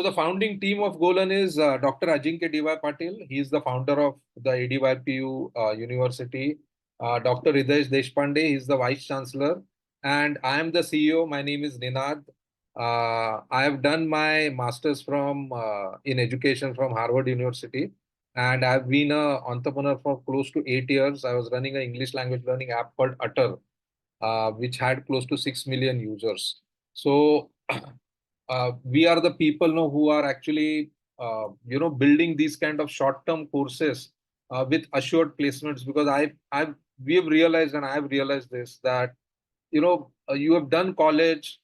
So the founding team of GoLearn is Dr. Ajinkya D.Y. Patil. He is the founder of the ADYPU University. Dr. Hridayesh Deshpande is the Vice Chancellor. And I am the CEO. My name is Ninad. I have done my master's from in education from Harvard University. And I've been an entrepreneur for close to 8 years. I was running an English language learning app called Utter, which had close to 6 million users. So we are the people who are actually building these kind of short-term courses with assured placements, because we have realized, and I have realized this, that you have done college,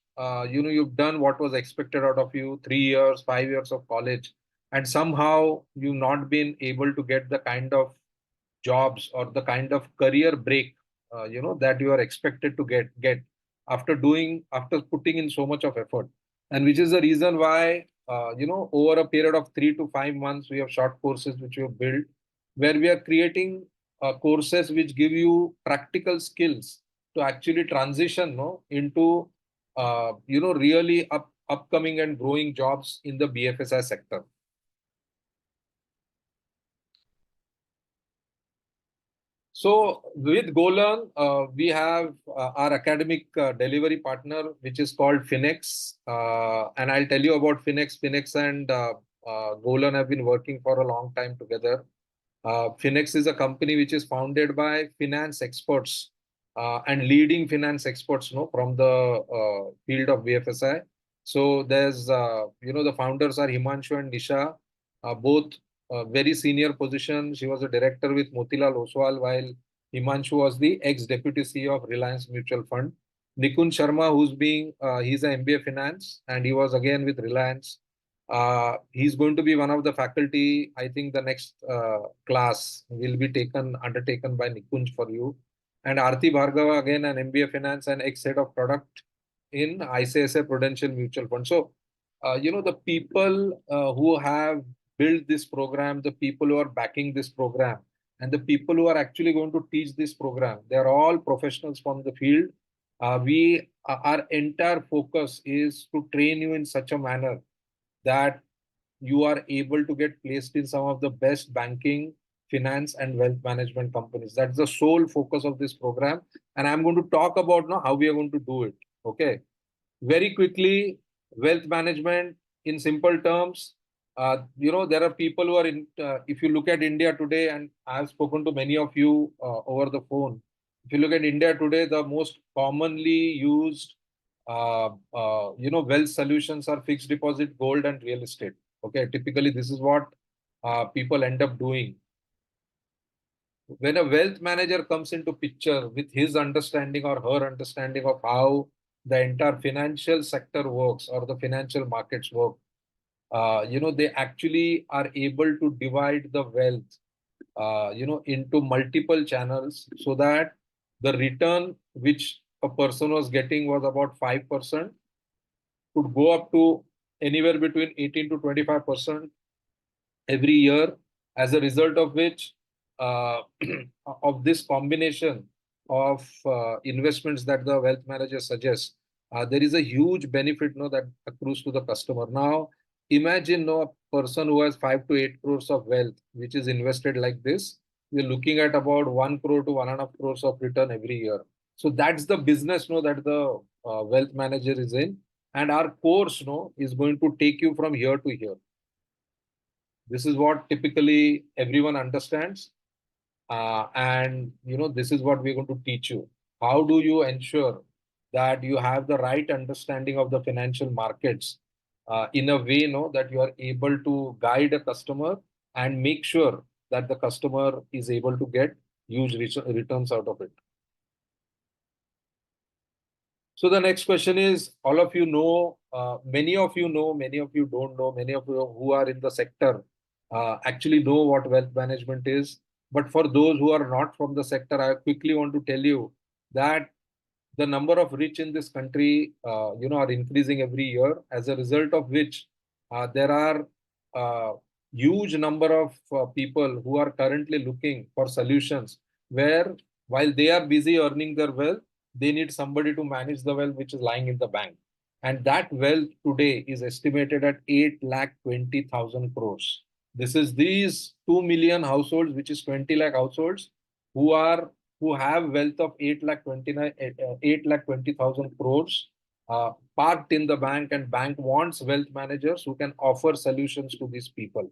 you've done what was expected out of you, 3 years, 5 years of college, and somehow you've not been able to get the kind of jobs or the kind of career break that you are expected to get after putting in so much of effort. And which is the reason why over a period of 3 to 5 months we have short courses which we have built, where we are creating courses which give you practical skills to actually transition into really upcoming and growing jobs in the BFSI sector. So with GoLearn, we have our academic delivery partner, which is called Finex. And I'll tell you about Finex. Finex and GoLearn have been working for a long time together. Finex is a company which is founded by finance experts and leading finance experts from the field of BFSI. So there's, the founders are Himanshu and Nisha, both very senior position. She was a director with Motilal Oswal, while Himanshu was the ex-deputy CEO of Reliance Mutual Fund. Nikun Sharma, he's an MBA finance, and he was again with Reliance. He's going to be one of the faculty. I think the next class will be undertaken by Nikunj for you. And Aarti Bhargava, again an MBA finance and ex-head of product in ICICI Prudential Mutual Fund. So, the people who have built this program, the people who are backing this program, and the people who are actually going to teach this program, they are all professionals from the field. Our entire focus is to train you in such a manner that you are able to get placed in some of the best banking, finance, and wealth management companies. That's the sole focus of this program. And I'm going to talk about now how we are going to do it. Okay. Very quickly, wealth management in simple terms. There are people who are if you look at India today, and I've spoken to many of you over the phone. If you look at India today, the most commonly used wealth solutions are fixed deposit, gold, and real estate. Okay, typically this is what people end up doing. When a wealth manager comes into picture with his understanding or her understanding of how the entire financial sector works or the financial markets work, they actually are able to divide the wealth, into multiple channels, so that the return which a person was getting was about 5%, could go up to anywhere between 18 to 25% every year, as a result of which, of this combination of investments that the wealth manager suggests, there is a huge benefit that accrues to the customer. Now, imagine a person who has 5 to 8 crores of wealth, which is invested like this. We're looking at about 1 crore to 1.5 crores of return every year. So that's the business that the wealth manager is in. And our course is going to take you from here to here. This is what typically everyone understands. And this is what we're going to teach you. How do you ensure that you have the right understanding of the financial markets in a way that you are able to guide a customer and make sure that the customer is able to get huge returns out of it. So the next question is, all of you know, many of you know, many of you don't know, many of you who are in the sector actually know what wealth management is. But for those who are not from the sector, I quickly want to tell you that the number of rich in this country, are increasing every year, as a result of which there are huge number of people who are currently looking for solutions where, while they are busy earning their wealth, they need somebody to manage the wealth which is lying in the bank. And that wealth today is estimated at 8,20,000 crores. This is these 2 million households, which is 20 lakh households, who are who have wealth of 8,20,000 crores parked in the bank, and bank wants wealth managers who can offer solutions to these people.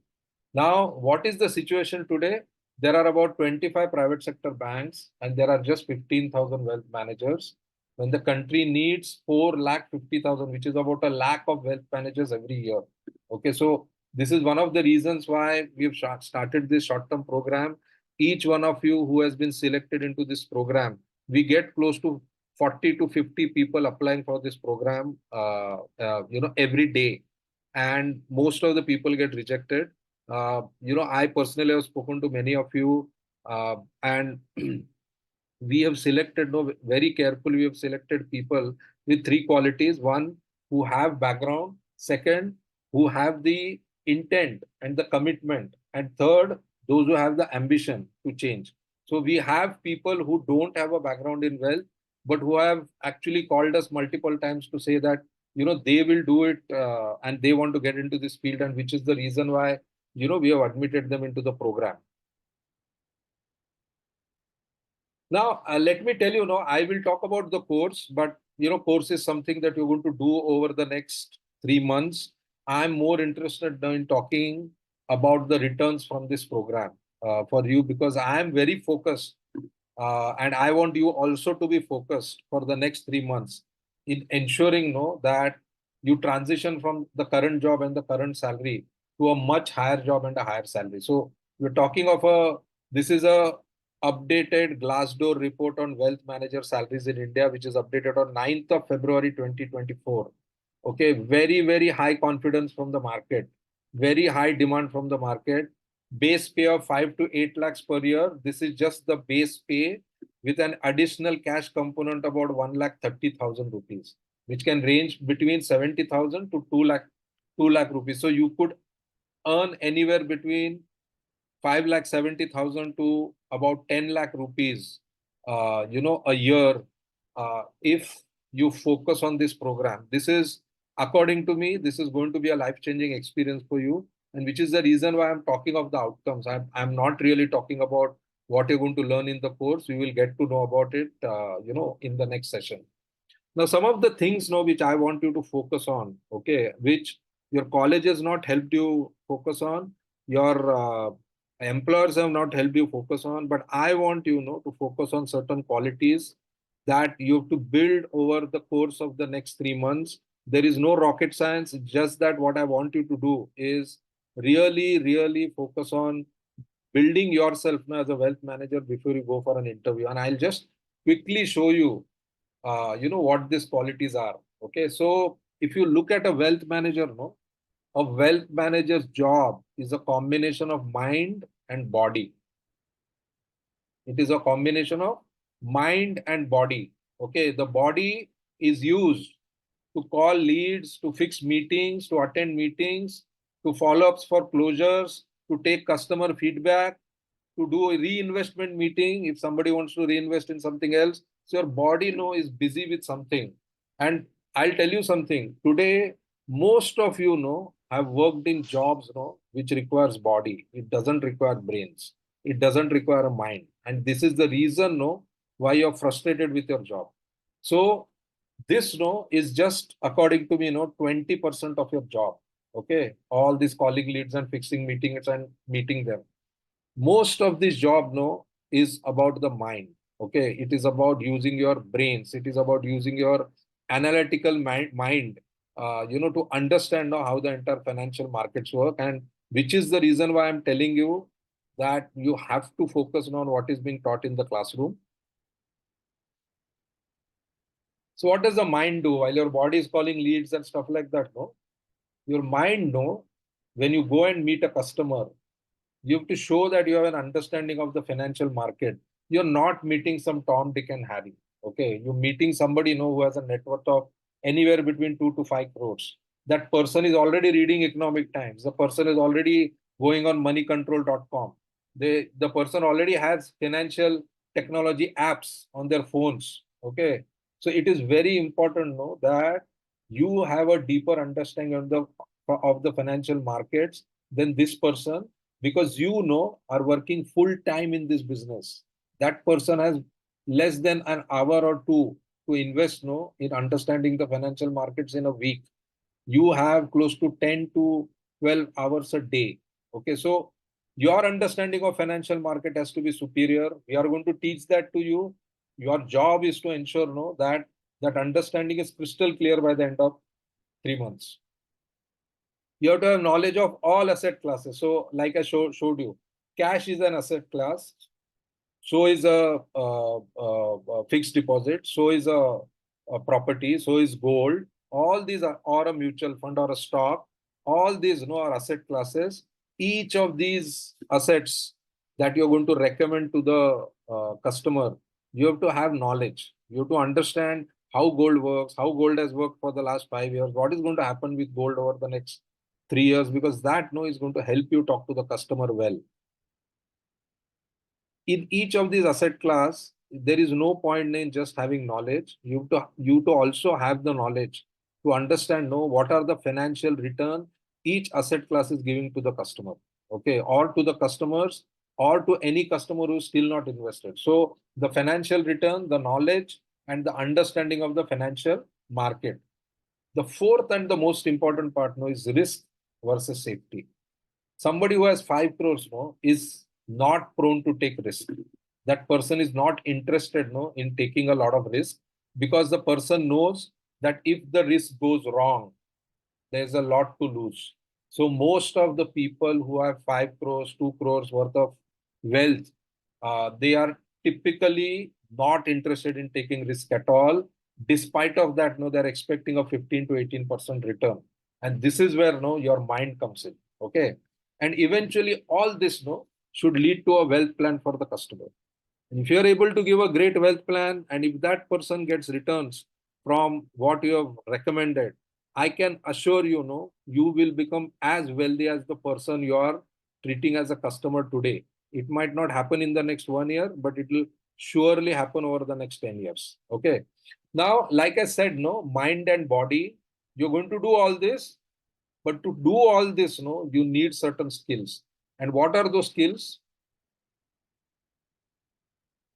Now, what is the situation today? There are about 25 private sector banks and there are just 15,000 wealth managers. When the country needs 4,50,000, which is about a lakh of wealth managers every year. Okay, so this is one of the reasons why we've started this short-term program. Each one of you who has been selected into this program, we get close to 40 to 50 people applying for this program, every day. And most of the people get rejected. I personally have spoken to many of you, and we have selected, no, very carefully, we have selected people with three qualities. One, who have background. Second, who have the intent and the commitment. And third, those who have the ambition to change. So we have people who don't have a background in wealth, but who have actually called us multiple times to say that, they will do it, and they want to get into this field, and which is the reason why, we have admitted them into the program. Now, let me tell you, I will talk about the course, but course is something that you're going to do over the next 3 months. I'm more interested now in talking about the returns from this program for you, because I am very focused, and I want you also to be focused for the next 3 months in ensuring, that you transition from the current job and the current salary to a much higher job and a higher salary. So we're talking of this is a updated Glassdoor report on wealth manager salaries in India, which is updated on 9th of February 2024. Okay, very, very high confidence from the market, very high demand from the market. Base pay of 5 to 8 lakhs per year. This is just the base pay with an additional cash component about 1,30,000 rupees, which can range between 70,000 to 2 lakh rupees. So you could earn anywhere between 5,70,000 to about 10 lakh rupees, a year, if you focus on this program. This is, according to me, this is going to be a life-changing experience for you, and which is the reason why I'm talking of the outcomes. I'm not really talking about what you're going to learn in the course. We will get to know about it, in the next session. Now, some of the things now which I want you to focus on, okay, which your college has not helped you focus on, your employers have not helped you focus on, but I want you know to focus on certain qualities that you have to build over the course of the next 3 months. There is no rocket science. It's just that what I want you to do is really, really focus on building yourself now as a wealth manager before you go for an interview. And I'll just quickly show you what these qualities are. Okay, so if you look at a wealth manager, no, a wealth manager's job is a combination of mind and body. It is a combination of mind and body. Okay, the body is used to call leads, to fix meetings, to attend meetings, to follow-ups for closures, to take customer feedback, to do a reinvestment meeting if somebody wants to reinvest in something else. So your body is busy with something. And I'll tell you something. Today, most of you have worked in jobs which requires body. It doesn't require brains. It doesn't require a mind. And this is the reason why you're frustrated with your job. So this is just, according to me, 20% of your job. Okay. All these calling leads and fixing meetings and meeting them. Most of this job is about the mind. Okay, it is about using your brains. It is about using your analytical mind, to understand how the entire financial markets work, and which is the reason why I'm telling you that you have to focus on what is being taught in the classroom. So what does the mind do while your body is calling leads and stuff like that? Your mind when you go and meet a customer, you have to show that you have an understanding of the financial market. You're not meeting some Tom, Dick, and Harry. Okay, you're meeting somebody who has a net worth of anywhere between 2 to 5 crores. That person is already reading Economic Times. The person is already going on moneycontrol.com. The person already has financial technology apps on their phones. Okay, so it is very important that you have a deeper understanding of the financial markets than this person, because you know are working full time in this business. That person has less than an hour or two to invest no in understanding the financial markets in a week. You have close to 10 to 12 hours a day. Okay, so your understanding of financial market has to be superior. We are going to teach that to you. Your job is to ensure no that that understanding is crystal clear by the end of 3 months. You have to have knowledge of all asset classes. So like I showed you, cash is an asset class, so is a fixed deposit, so is a property, so is gold. All these are, or a mutual fund or a stock. All these are asset classes. Each of these assets that you're going to recommend to the customer, you have to have knowledge. You have to understand how gold works, how gold has worked for the last 5 years, what is going to happen with gold over the next 3 years, because that is going to help you talk to the customer well. In each of these asset class, there is no point in just having knowledge. You to also have the knowledge to understand know what are the financial return each asset class is giving to the customer, okay, or to the customers, or to any customer who is still not invested. So the financial return, the knowledge, and the understanding of the financial market. The fourth and the most important part now is risk versus safety. Somebody who has 5 crores is not prone to take risk. That person is not interested in taking a lot of risk, because the person knows that if the risk goes wrong, there's a lot to lose. So most of the people who have 5 crores, 2 crores worth of wealth, they are typically not interested in taking risk at all. Despite of that, they're expecting a 15 to 18% return. And this is where your mind comes in. Okay. And eventually all this should lead to a wealth plan for the customer. And if you're able to give a great wealth plan, and if that person gets returns from what you have recommended, I can assure you will become as wealthy as the person you are treating as a customer today. It might not happen in the next 1 year, but it will surely happen over the next 10 years. Okay. Now, like I said, mind and body, you're going to do all this, but to do all this, you need certain skills. And what are those skills?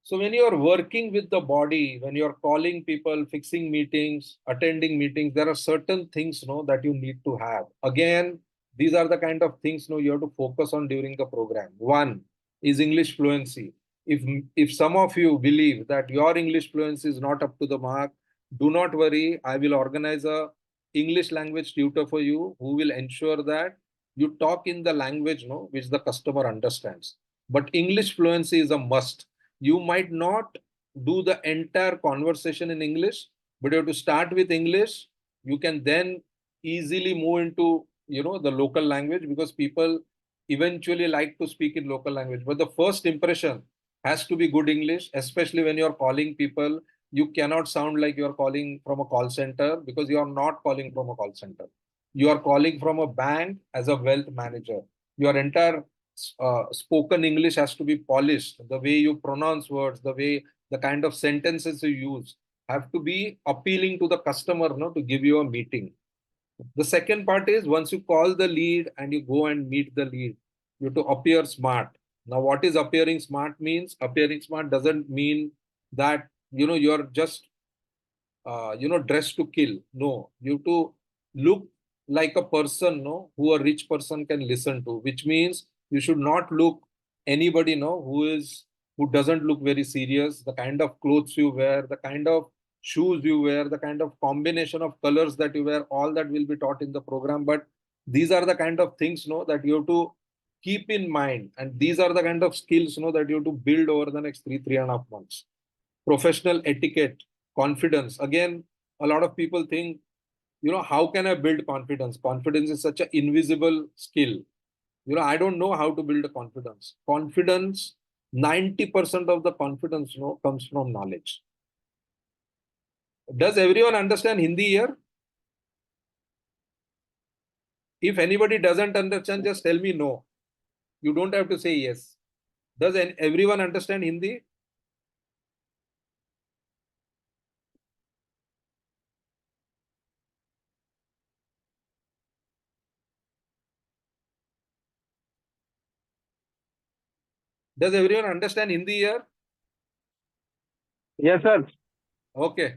So when you're working with the body, when you're calling people, fixing meetings, attending meetings, there are certain things that you need to have. Again, these are the kind of things you have to focus on during the program. One is English fluency. If some of you believe that your English fluency is not up to the mark, do not worry. I will organize a English language tutor for you who will ensure that you talk in the language which the customer understands. But English fluency is a must. You might not do the entire conversation in English, but you have to start with English. You can then easily move into the local language, because people eventually like to speak in local language. But the first impression has to be good English, especially when you're calling people. You cannot sound like you're calling from a call center, because you are not calling from a call center. You are calling from a bank as a wealth manager. Your entire spoken English has to be polished. The way you pronounce words, the kind of sentences you use have to be appealing to the customer to give you a meeting. The second part is, once you call the lead and you go and meet the lead, you have to appear smart. Now, what is appearing smart means? Appearing smart doesn't mean that you're just dress to kill. No, you have to look like a person, no, who a rich person can listen to, which means you should not look anybody, no, who doesn't look very serious. The kind of clothes you wear, the kind of shoes you wear, the kind of combination of colors that you wear, all that will be taught in the program. But these are the kind of things, no, that you have to keep in mind. And these are the kind of skills, no, that you have to build over the next 3.5 months. Professional etiquette, confidence. Again, a lot of people think, how can I build confidence? Confidence is such an invisible skill. I don't know how to build a confidence. Confidence, 90% of the confidence comes from knowledge. Does everyone understand Hindi here? If anybody doesn't understand, just tell me no. You don't have to say yes. Does everyone understand Hindi? Does everyone understand Hindi here? Yes, sir. Okay.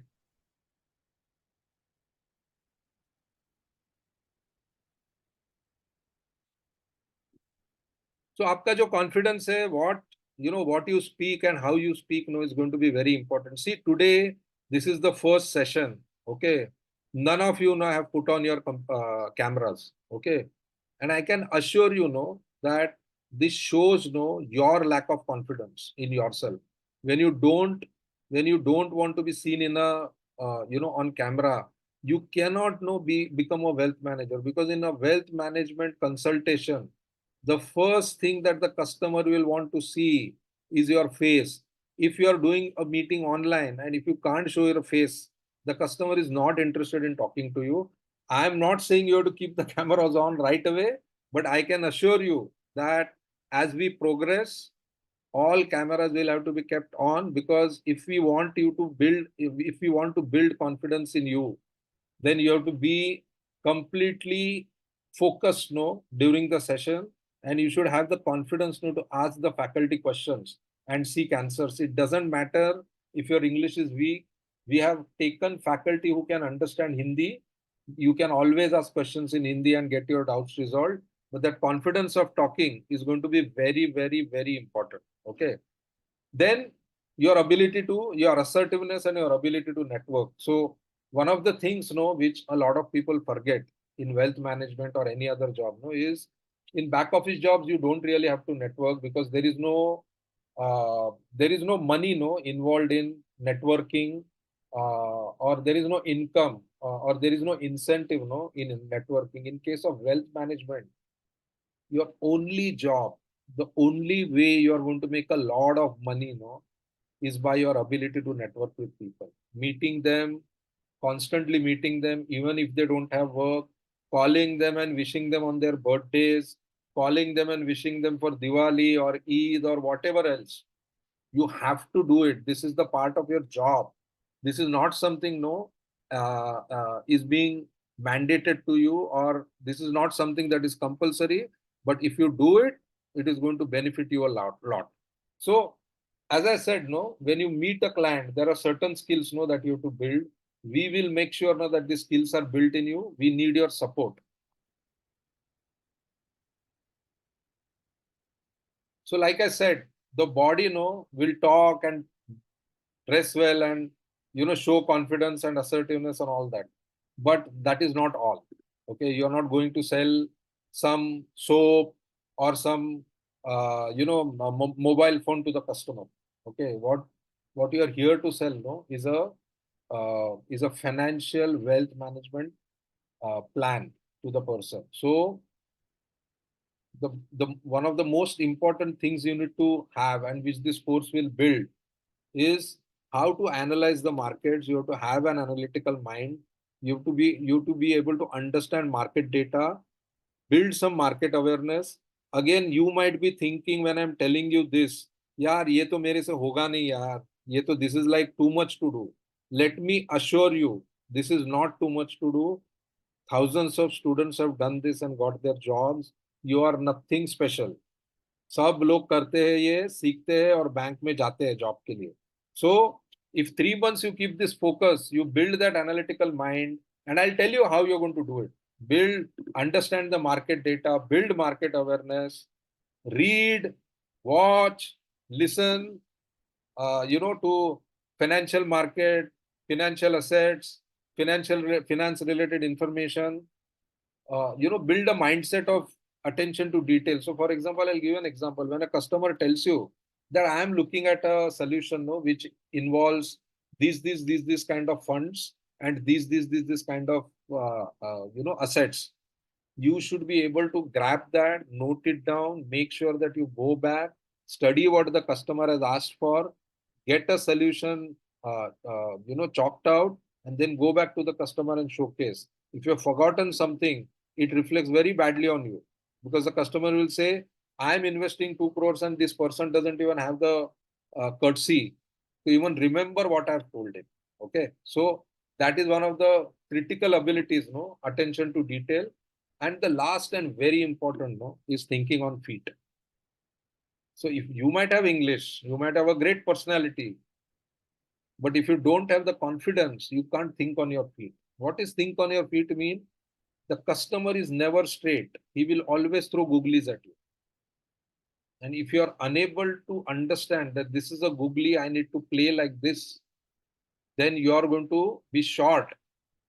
So आपका जो confidence है, what you speak and how you speak, is going to be very important. See, today this is the first session. Okay, none of you now have put on your cameras. Okay, and I can assure you, that this shows your lack of confidence in yourself when you don't want to be seen in a on camera. You cannot become a wealth manager, because in a wealth management consultation, the first thing that the customer will want to see is your face. If you are doing a meeting online and if you can't show your face, the customer is not interested in talking to you. I am not saying you have to keep the cameras on right away, but I can assure you that as we progress, all cameras will have to be kept on, because if we want you to build, if we want to build confidence in you, then you have to be completely focused during the session, and you should have the confidence to ask the faculty questions and seek answers. It doesn't matter if your English is weak. We have taken faculty who can understand Hindi. You can always ask questions in Hindi and get your doubts resolved, but that confidence of talking is going to be very, very, very important. Okay, then your assertiveness and your ability to network. So one of the things which a lot of people forget in wealth management or any other job is, in back office jobs you don't really have to network, because there is no money involved in networking, or there is no income, or there is no incentive in networking. In case of wealth management, your only job, the only way you are going to make a lot of money is by your ability to network with people, meeting them, constantly meeting them, even if they don't have work, calling them and wishing them on their birthdays, calling them and wishing them for Diwali or Eid or whatever else. You have to do it. This is the part of your job. This is not something is being mandated to you, or this is not something that is compulsory. But if you do it, it is going to benefit you a lot. So as I said, when you meet a client, there are certain skills that you have to build. We will make sure that these skills are built in you. We need your support. So like I said, the body will talk and dress well and show confidence and assertiveness and all that, but that is not all. Okay, you're not going to sell some soap or some mobile phone to the customer. Okay, what you are here to sell is a financial wealth management plan to the person. So the one of the most important things you need to have, and which this course will build, is how to analyze the markets. You have to have an analytical mind. You have to be able to understand market data, build some market awareness. Again, you might be thinking when I'm telling you this, यार ये तो मेरे से होगा नहीं यार, ये तो this is like too much to do. Let me assure you, this is not too much to do. Thousands of students have done this and got their jobs. You are nothing special. सब लोग करते हैं, ये सीखते हैं और bank में जाते हैं जॉब के लिए. So if 3 months you keep this focus, you build that analytical mind, and I'll tell you how you're going to do it. Build, understand the market data, build market awareness, read, watch, listen, to financial market, financial assets, finance related information. Build a mindset of attention to detail. So for example, I'll give you an example. When a customer tells you that I am looking at a solution which involves these kind of funds and these kind of assets, you should be able to grab that, note it down, make sure that you go back, study what the customer has asked for, get a solution chalked out, and then go back to the customer and showcase. If you've forgotten something, it reflects very badly on you, because the customer will say, I'm investing 2 crores and this person doesn't even have the courtesy to even remember what I've told him. Okay, so that is one of the critical abilities, attention to detail. And the last and very important is thinking on feet. So if you might have English, you might have a great personality, but if you don't have the confidence, you can't think on your feet. What is think on your feet mean? The customer is never straight. He will always throw googlies at you. And if you are unable to understand that this is a googly, I need to play like this, then you are going to be short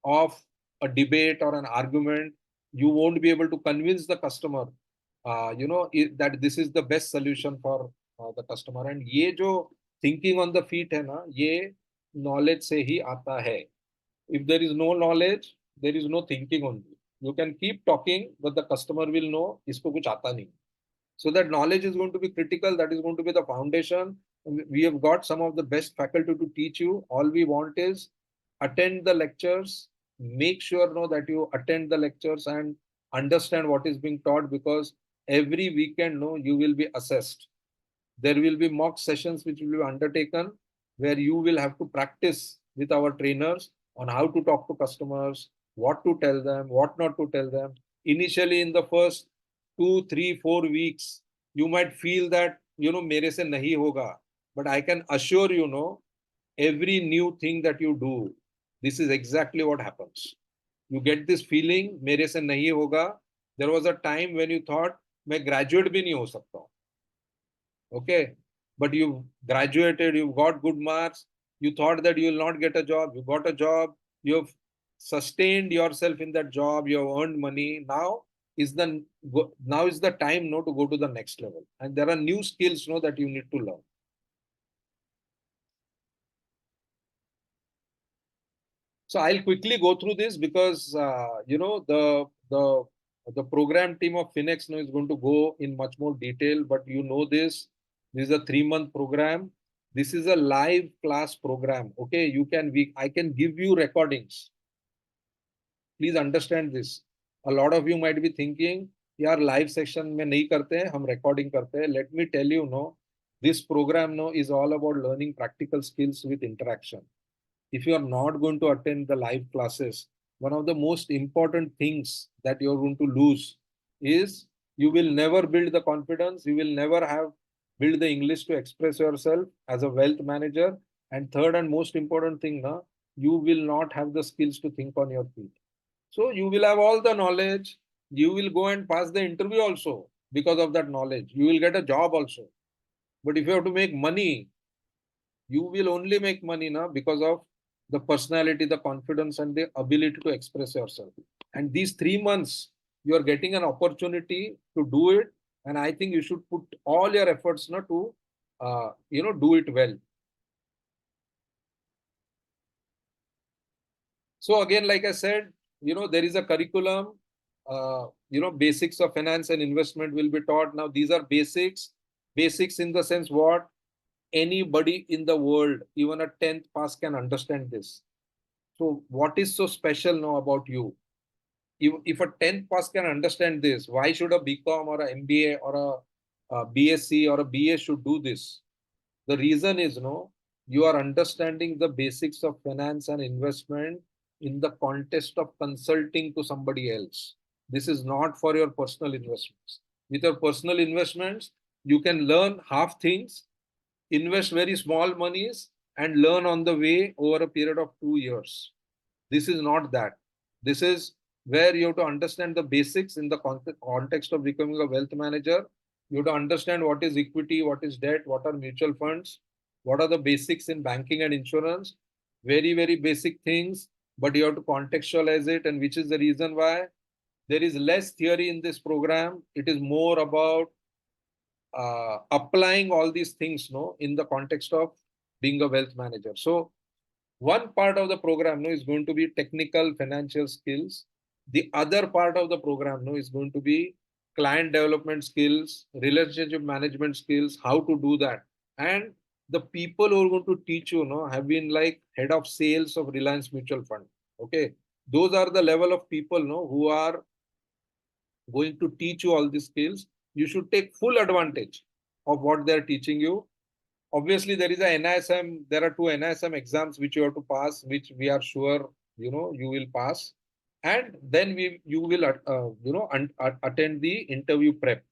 of a debate or an argument. You won't be able to convince the customer, that this is the best solution for the customer. And ये जो thinking on the feet है ना, ये knowledge से ही आता है. If there is no knowledge, there is no thinking only. You can keep talking, but the customer will know इसको कुछ आता नहीं. So that knowledge is going to be critical. That is going to be the foundation. We have got some of the best faculty to teach you. All we want is attend the lectures. Make sure that you attend the lectures and understand what is being taught, because every weekend you will be assessed. There will be mock sessions which will be undertaken, where you will have to practice with our trainers on how to talk to customers, what to tell them, what not to tell them. Initially, in the first 2, 3, 4 weeks, you might feel that mere se nahi hoga. But I can assure every new thing that you do, this is exactly what happens. You get this feeling, mere se nahi hoga. There was a time when you thought, मैं graduate भी नहीं हो सकता हूँ. Okay, but you graduated, you got good marks, you thought that you will not get a job, you got a job, you have sustained yourself in that job, you have earned money. Now is the time to go to the next level, and there are new skills that you need to learn. So I'll quickly go through this, because the program team of Finex is going to go in much more detail. But this is a 3-month program. This is a live class program. Okay, I can give you recordings. Please understand this. A lot of you might be thinking, यार live session में नहीं करते हैं, हम recording करते हैं. Let me tell you, this program is all about learning practical skills with interaction. If you are not going to attend the live classes, one of the most important things that you're going to lose is you will never build the confidence. You will never build the English to express yourself as a wealth manager. And third and most important thing, you will not have the skills to think on your feet. So you will have all the knowledge. You will go and pass the interview also because of that knowledge. You will get a job also. But if you have to make money, you will only make money now because of the personality, the confidence, and the ability to express yourself. And these 3 months, you are getting an opportunity to do it. And I think you should put all your efforts to do it well. So again, like I said, there is a curriculum. Basics of finance and investment will be taught. Now, these are basics. Basics in the sense what? Anybody in the world, even a 10th pass, can understand this. So what is so special now about you? If a 10th pass can understand this, why should a BCom or a MBA or a BSc or a BA should do this? The reason is, you are understanding the basics of finance and investment in the context of consulting to somebody else. This is not for your personal investments. With your personal investments, you can learn half things, invest very small monies, and learn on the way over a period of 2 years. This is not that. This is where you have to understand the basics in the context of becoming a wealth manager. You have to understand what is equity, what is debt, what are mutual funds, what are the basics in banking and insurance. Very, very basic things, but you have to contextualize it, and which is the reason why there is less theory in this program. It is more about applying all these things in the context of being a wealth manager. So one part of the program is going to be technical financial skills. The other part of the program is going to be client development skills, relationship management skills, how to do that. And the people who are going to teach you have been like head of sales of Reliance Mutual Fund. Okay, those are the level of people who are going to teach you all these skills. You should take full advantage of what they're teaching you. Obviously, there is a NISM. There are 2 NISM exams which you have to pass, which we are sure you will pass, and then you will attend the interview prep.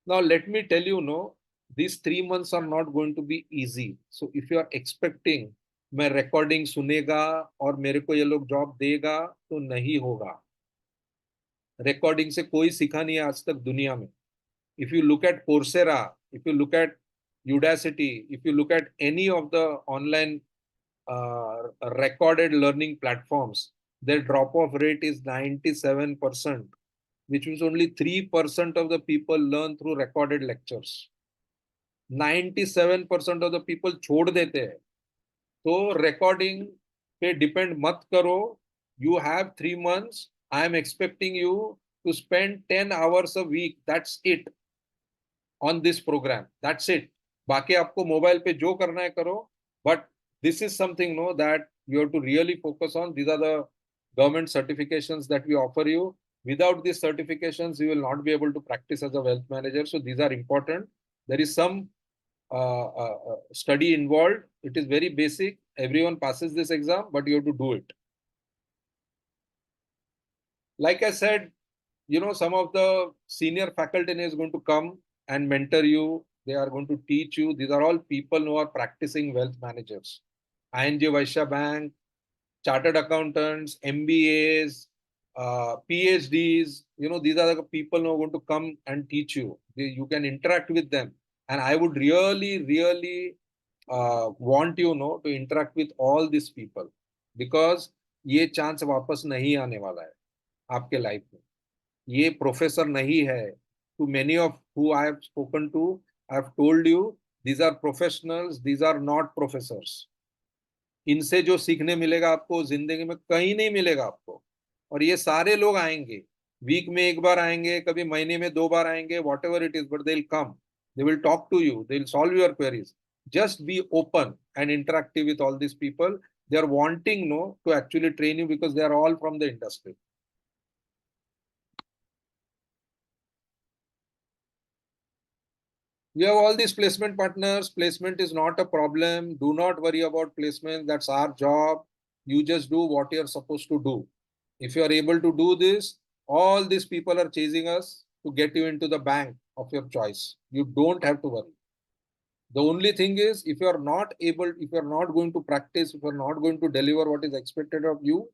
Now, let me tell you, these 3 months are not going to be easy. So if you are expecting मैं recording सुनेगा और मेरे को ये लोग job देगा, तो नहीं होगा. Recording से कोई सीखा नहीं है आज तक दुनिया में. If you look at Coursera, if you look at Udacity, if you look at any of the online recorded learning platforms, their drop-off rate is 97%, which means only 3% of the people learn through recorded lectures. 97% of the people छोड़ देते हैं. तो recording पे depend मत करो. You have 3 months. I am expecting you to spend 10 hours a week. That's it. On this program. That's it. बाकी आपको mobile पे जो करना है करो. But this is something no that you have to really focus on. These are the government certifications that we offer you. Without these certifications, you will not be able to practice as a wealth manager. So these are important. There is some study involved. It is very basic. Everyone passes this exam, but you have to do it. Like I said, some of the senior faculty is going to come and mentor you. They are going to teach you. These are all people who are practicing wealth managers. ING Vaishya Bank, chartered accountants, MBAs, PhDs. These are the people who are going to come and teach you. You can interact with them. And I would really, really want you to interact with all these people. Because ये chance वापस नहीं आने वाला है आपके life में. ये professor नहीं है. To many of who I have spoken to, I have told you, these are professionals, these are not professors. इनसे जो सीखने मिलेगा आपको जिंदगी में कहीं नहीं मिलेगा आपको. और ये सारे लोग आएंगे, वीक में एक बार आएंगे, कभी महीने में 2 बार आएंगे, whatever it is, but they'll come. They will talk to you. They will solve your queries. Just be open and interactive with all these people. They are wanting to actually train you because they are all from the industry. We have all these placement partners. Placement is not a problem. Do not worry about placement. That's our job. You just do what you're supposed to do. If you are able to do this, all these people are chasing us to get you into the bank of your choice. You don't have to worry. The only thing is, if you're not going to practice, if you're not going to deliver what is expected of you,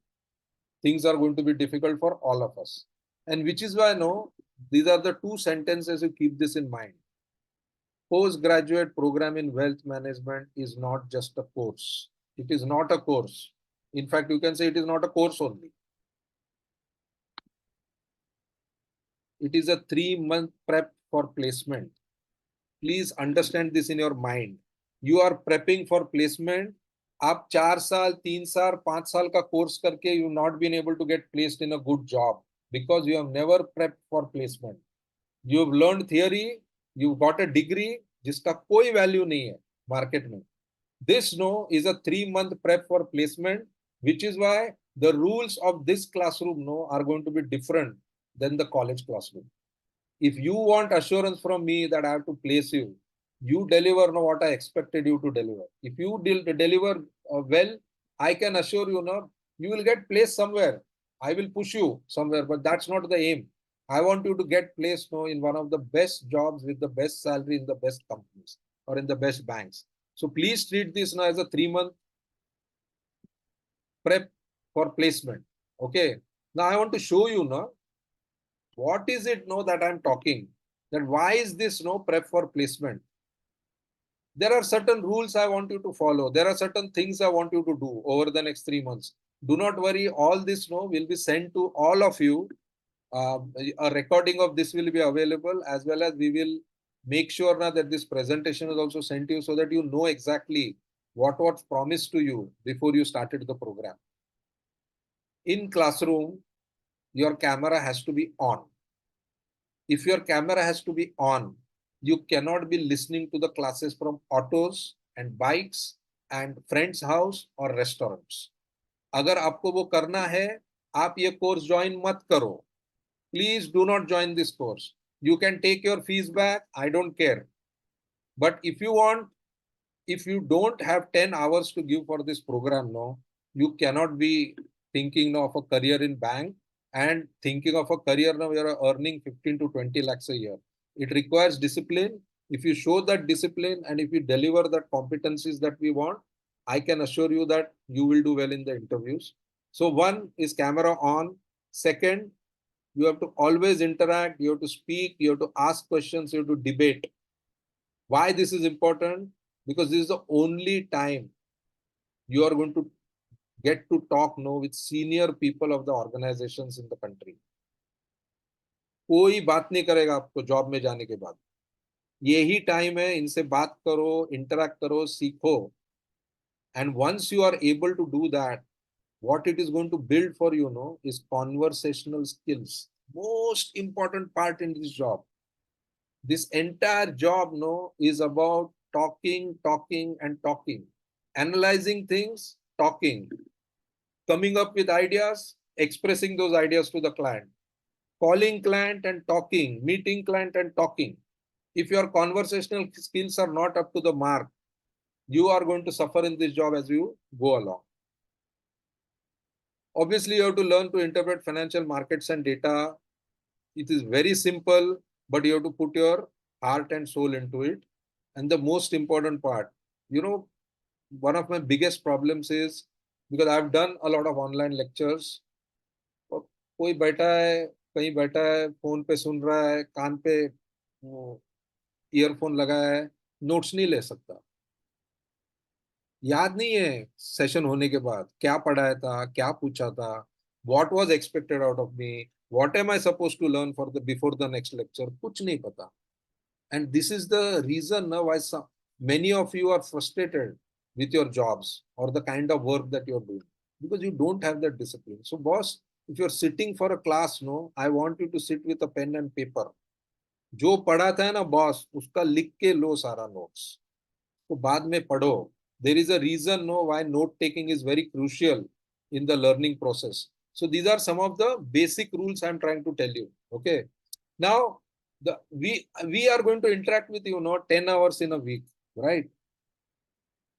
things are going to be difficult for all of us. And which is why, these are the 2 sentences you keep this in mind. Postgraduate program in wealth management is not just a course. It is not a course. In fact, you can say it is not a course only. It is a 3-month prep for placement. Please understand this in your mind. You are prepping for placement. आप 4 साल, 3 साल, 5 साल का course करके you not been able to get placed in a good job because you have never prepped for placement. You have learned theory, you got a degree जिसका कोई value नहीं है मार्केट में. This is a 3-month prep for placement, which is why the rules of this classroom are going to be different than the college classroom. If you want assurance from me that I have to place you, you deliver what I expected you to deliver. If you deliver well, I can assure you you will get placed somewhere. I will push you somewhere, but that's not the aim. I want you to get placed in one of the best jobs with the best salary in the best companies or in the best banks. So please treat this now as a 3-month prep for placement. Okay. Now I want to show you what is it that I'm talking. That why is this prep for placement? There are certain rules I want you to follow. There are certain things I want you to do over the next 3 months. Do not worry. All this will be sent to all of you. A recording of this will be available, as well as we will make sure that this presentation is also sent to you so that you know exactly what was promised to you before you started the program. In classroom, your camera has to be on. If your camera has to be on, you cannot be listening to the classes from autos and bikes and friends' house or restaurants. अगर आपको वो करना है, आप ये course join मत करो. Please do not join this course. You can take your fees back. I don't care. But if you don't have 10 hours to give for this program, you cannot be thinking of a career in bank and thinking of a career now you're earning 15 to 20 lakhs a year. It requires discipline. If you show that discipline and if you deliver that competencies that we want, I can assure you that you will do well in the interviews. So one is camera on. Second, you have to always interact, you have to speak, you have to ask questions, you have to debate. Why this is important? Because this is the only time you are going to get to talk with senior people of the organizations in the country. कोई बात नहीं करेगा आपको job में जाने के बाद. यही टाइम है, इनसे बात करो, इंटरैक्ट करो, सीखो. And once you are able to do that, what it is going to build for you is conversational skills. Most important part in this job. This entire job is about talking, and talking. Analyzing things, talking. Coming up with ideas, expressing those ideas to the client. Calling client and talking, meeting client and talking. If your conversational skills are not up to the mark, you are going to suffer in this job as you go along. Obviously, you have to learn to interpret financial markets and data. It is very simple, but you have to put your heart and soul into it. And the most important part, one of my biggest problems is because I've done a lot of online lectures. कोई बैठा है, कहीं बैठा है, phone पे सुन रहा है, कान पे ईयरफोन लगाया है, नोट्स नहीं ले सकता. याद नहीं है सेशन होने के बाद क्या पढ़ाया था, क्या पूछा था, what was expected out of me, what am I supposed to learn for the before the next lecture, कुछ नहीं पता. And this is the reason why many of you are frustrated with your jobs or the kind of work that you're doing, because you don't have that discipline. So boss, if you're sitting for a class, I want you to sit with a pen and paper. जो पढ़ाता है ना boss, उसका लिख के लो सारा notes, तो बाद में पढ़ो. There is a reason why note taking is very crucial in the learning process. So these are some of the basic rules I'm trying to tell you. Okay. Now, we are going to interact with 10 hours in a week, right?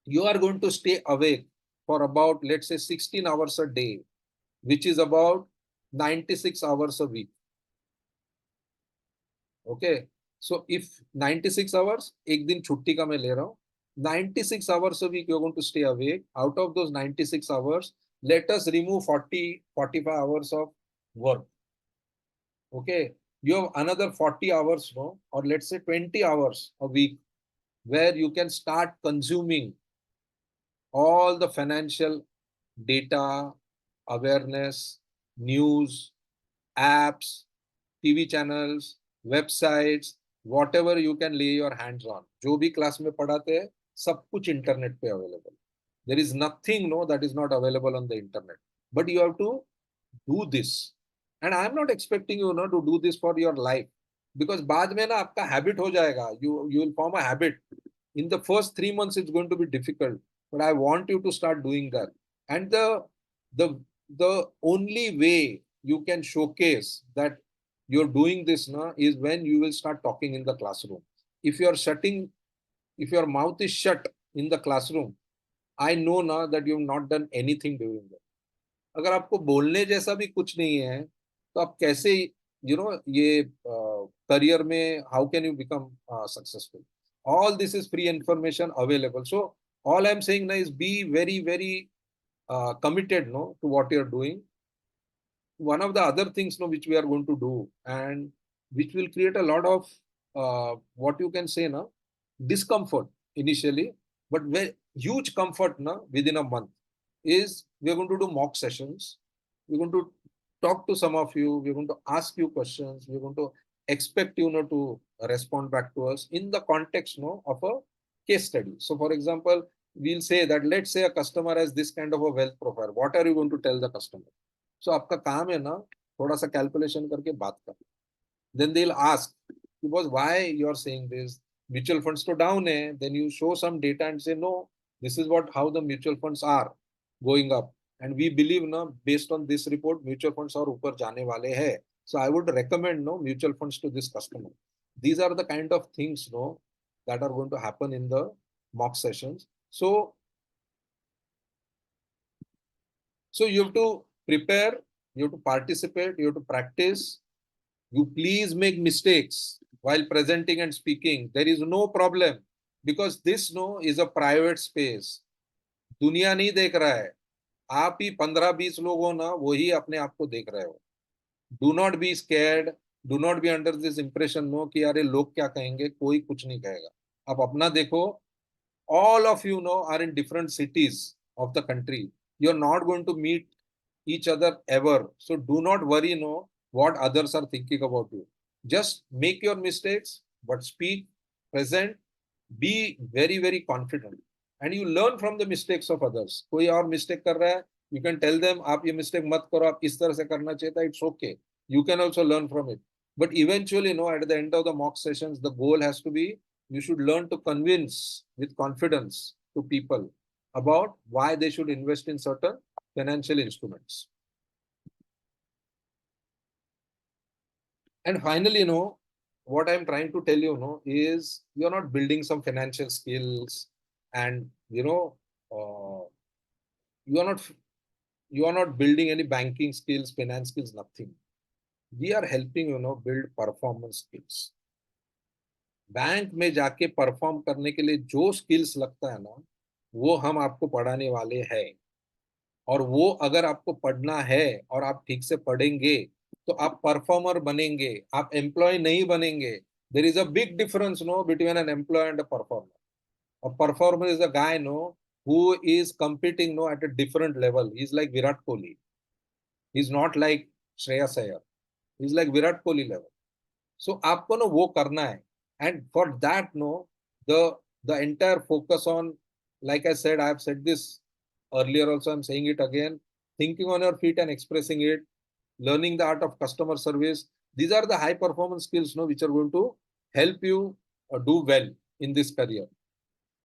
You are going to stay awake for about, let's say, 16 hours a day, which is about 96 hours a week. Okay. So if 96 hours, एक दिन छुट्टी का मैं ले रहा हूँ, 96 hours a week you're going to stay awake. Out of those 96 hours, let us remove 45 hours of work. Okay. You have another 40 hours, or let's say 20 hours a week, where you can start consuming all the financial data, awareness, news, apps, TV channels, websites, whatever you can lay your hands on. जो भी class में पढ़ाते हैं, सब कुछ internet पे available. There is nothing that is not available on the internet. But you have to do this. And I am not expecting you to do this for your life. Because बाद में आपका habit हो जाएगा. You will form a habit. In the first 3 months, it's going to be difficult. But I want you to start doing that. And the only way you can showcase that you're doing this is when you will start talking in the classroom. If your mouth is shut in the classroom, I know now that you've not done anything during that. अगर आपको बोलने जैसा भी कुछ नहीं है, तो आप कैसे ये करियर में how can you become successful? All this is free information available. So all I'm saying now is be very, very committed to what you're doing. One of the other things which we are going to do, and which will create a lot of what you can say discomfort initially, but very huge comfort within a month, is we're going to do mock sessions. We're going to talk to some of you. We're going to ask you questions. We're going to expect you to respond back to us in the context of a case study. So for example, we'll say that let's say a customer has this kind of a wealth profile. What are you going to tell the customer? So आपका काम है थोड़ा सा calculation करके बात कर. Then they'll ask, because why you are saying this? Mutual funds to down hai. Then you show some data and say, no, this is how the mutual funds are going up. And we believe based on this report, mutual funds are ऊपर जाने वाले हैं. So I would recommend mutual funds to this customer. These are the kind of things that are going to happen in the mock sessions. So you have to prepare, you have to participate, you have to practice. You please make mistakes. while presenting and speaking. There is no problem because this no is a private space. दुनिया नहीं देख रहा है, आप ही 15-20 लोग हो ना, वही अपने आप को देख रहे हो. Do not be scared, do not be under this impression no कि अरे लोग क्या कहेंगे. कोई कुछ नहीं कहेगा, आप अपना देखो. All of you know are in different cities of the country. You're not going to meet each other ever. So do not worry, no, what others are thinking about you. Just make your mistakes, but speak, present, be very, very confident. And you learn from the mistakes of others. कोई और mistake कर रहा है, you can tell them, आप ये mistake मत करो, आप इस तरह से करना चाहिए था. It's okay. You can also learn from it. But eventually, no, at the end of the mock sessions, the goal has to be you should learn to convince with confidence to people about why they should invest in certain financial instruments. And finally, what I'm trying to tell you, is you're not building some financial skills and, you are not building any banking skills, finance skills, nothing. We are helping, build performance skills. Bank में जाके perform करने के लिए जो skills लगता है ना, वो हम आपको पढ़ाने वाले हैं. और वो अगर आपको पढ़ना है और आप ठीक से पढ़ेंगे तो आप परफॉर्मर बनेंगे, आप एम्प्लॉय नहीं बनेंगे. There is a big difference between an employee and a performer. A performer is a guy who is competing at a different level. He's like Virat Kohli. He's not like Shreyas Iyer. He's like Virat Kohli level. So आपको वो करना है. And for that the entire focus on, like I said, I have said this earlier also, I'm saying it again, thinking on your feet and expressing it, learning the art of customer service. These are the high performance skills which are going to help you do well in this career.